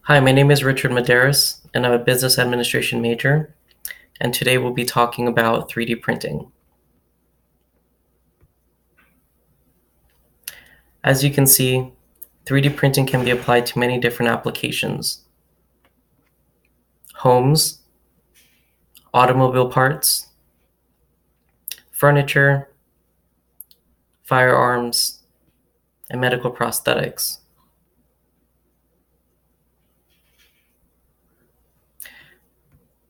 Hi, my name is Richard Medeiros, and I'm a business administration major, and today we'll be talking about 3D printing. As you can see, 3D printing can be applied to many different applications. Homes, automobile parts, furniture, firearms, and medical prosthetics.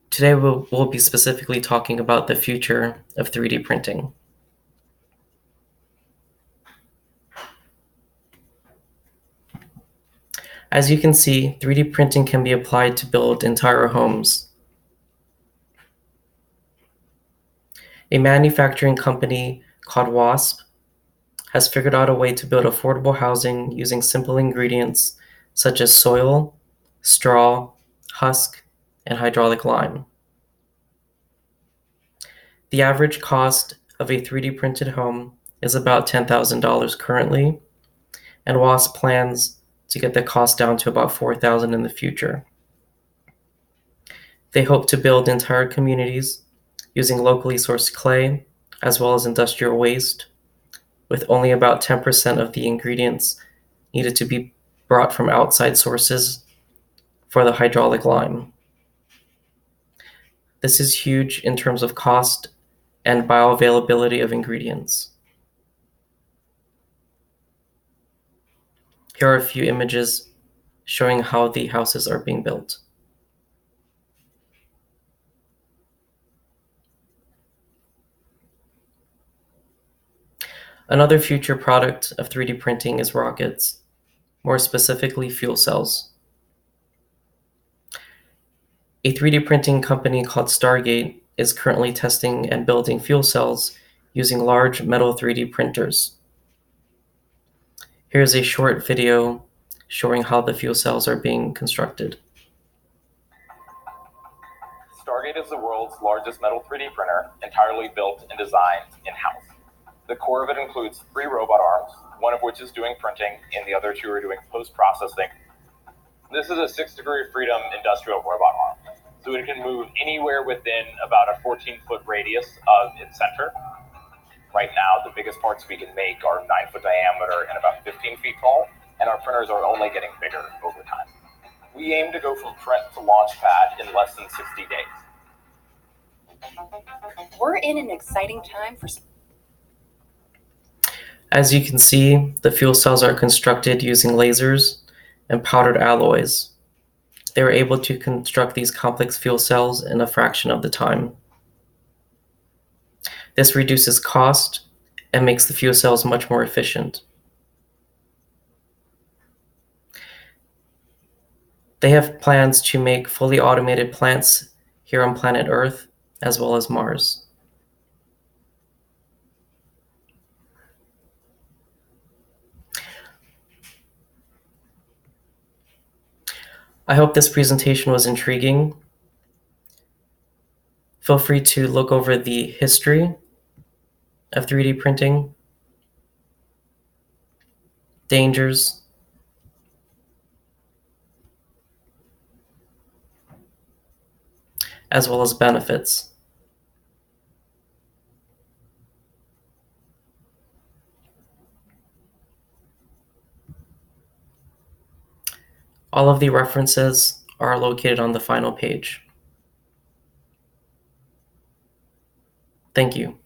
Today we'll be specifically talking about the future of 3D printing. As you can see, 3D printing can be applied to build entire homes. A manufacturing company called WASP has figured out a way to build affordable housing using simple ingredients such as soil, straw, husk, and hydraulic lime. The average cost of a 3D printed home is about $10,000 currently, and WASP plans to get the cost down to about $4,000 in the future. They hope to build entire communities using locally sourced clay as well as industrial waste, with only about 10% of the ingredients needed to be brought from outside sources for the hydraulic lime. This is huge in terms of cost and bioavailability of ingredients. Here are a few images showing how the houses are being built. Another future product of 3D printing is rockets, more specifically fuel cells. A 3D printing company called Stargate is currently testing and building fuel cells using large metal 3D printers. Here's a short video showing how the fuel cells are being constructed. Stargate is the world's largest metal 3D printer, entirely built and designed in-house. The core of it includes 3 robot arms, one of which is doing printing and the other 2 are doing post-processing. This is a 6-degree of freedom industrial robot arm, so it can move anywhere within about a 14-foot radius of its center. Right now, the biggest parts we can make are 9-foot diameter and about 15 feet tall, and our printers are only getting bigger over time. We aim to go from print to launch pad in less than 60 days. We're in an exciting time for... As you can see, the fuel cells are constructed using lasers and powdered alloys. They were able to construct these complex fuel cells in a fraction of the time. This reduces cost and makes the fuel cells much more efficient. They have plans to make fully automated plants here on planet Earth, as well as Mars. I hope this presentation was intriguing. Feel free to look over the history of 3D printing, dangers, as well as benefits. All of the references are located on the final page. Thank you.